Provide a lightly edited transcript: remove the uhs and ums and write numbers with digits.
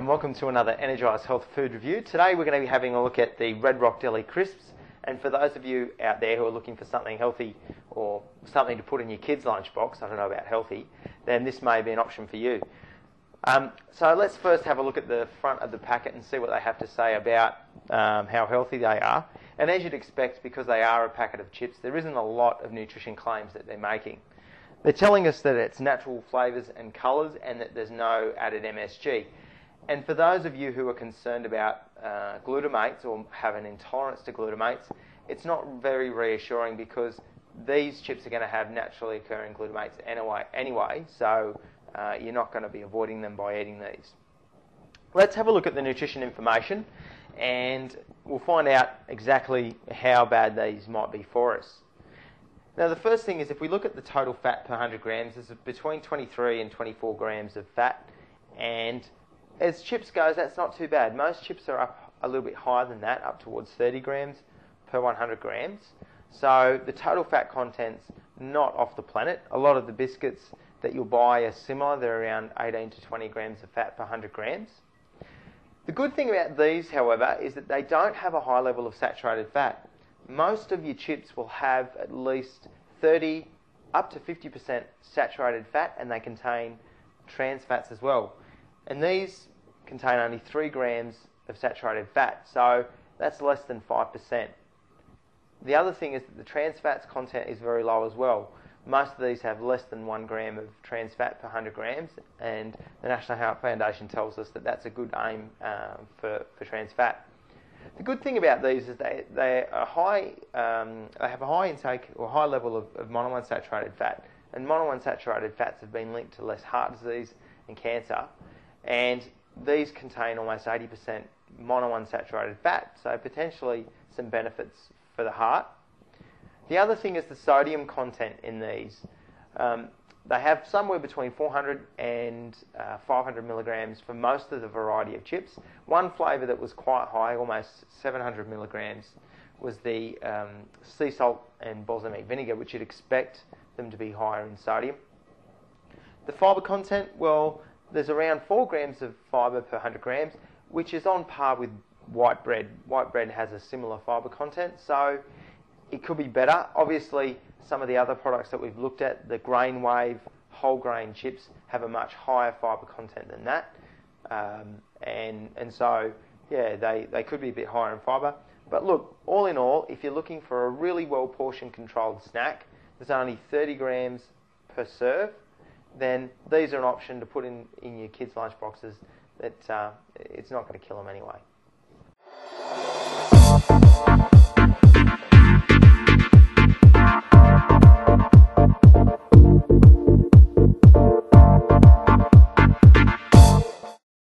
and welcome to another Energize Health food review. Today we're going to be having a look at the Red Rock Deli Crisps, and for those of you out there who are looking for something healthy or something to put in your kids' lunchbox, I don't know about healthy, then this may be an option for you. So let's first have a look at the front of the packet and see what they have to say about how healthy they are. And as you'd expect, because they are a packet of chips, there isn't a lot of nutrition claims that they're making. They're telling us that it's natural flavours and colours and that there's no added MSG. And for those of you who are concerned about glutamates or have an intolerance to glutamates, it's not very reassuring because these chips are going to have naturally occurring glutamates anyway, so you're not going to be avoiding them by eating these. Let's have a look at the nutrition information and we'll find out exactly how bad these might be for us. Now the first thing is if we look at the total fat per 100 grams, there's between 23 and 24 grams of fat, and as chips goes, that's not too bad. Most chips are up a little bit higher than that, up towards 30 grams per 100 grams. So the total fat content's not off the planet. A lot of the biscuits that you'll buy are similar. They're around 18 to 20 grams of fat per 100 grams. The good thing about these, however, is that they don't have a high level of saturated fat. Most of your chips will have at least 30 up to 50% saturated fat, and they contain trans fats as well. And these contain only 3 grams of saturated fat, so that's less than 5%. The other thing is that the trans fats content is very low as well. Most of these have less than 1 gram of trans fat per 100 grams, and the National Health Foundation tells us that that's a good aim for trans fat. The good thing about these is they have a high intake or high level of monounsaturated fat, and monounsaturated fats have been linked to less heart disease and cancer, and these contain almost 80% monounsaturated fat, so potentially some benefits for the heart. The other thing is the sodium content in these. They have somewhere between 400 and 500 milligrams for most of the variety of chips. One flavour that was quite high, almost 700 milligrams, was the sea salt and balsamic vinegar, which you'd expect them to be higher in sodium. The fibre content, well, there's around 4 grams of fibre per 100 grams, which is on par with white bread. White bread has a similar fibre content, so it could be better. Obviously, some of the other products that we've looked at, the grain wave whole grain chips, have a much higher fibre content than that. And so, yeah, they could be a bit higher in fibre. But look, all in all, if you're looking for a really well portion controlled snack, there's only 30 grams per serve, then these are an option to put in your kids' lunch boxes that it's not going to kill them anyway.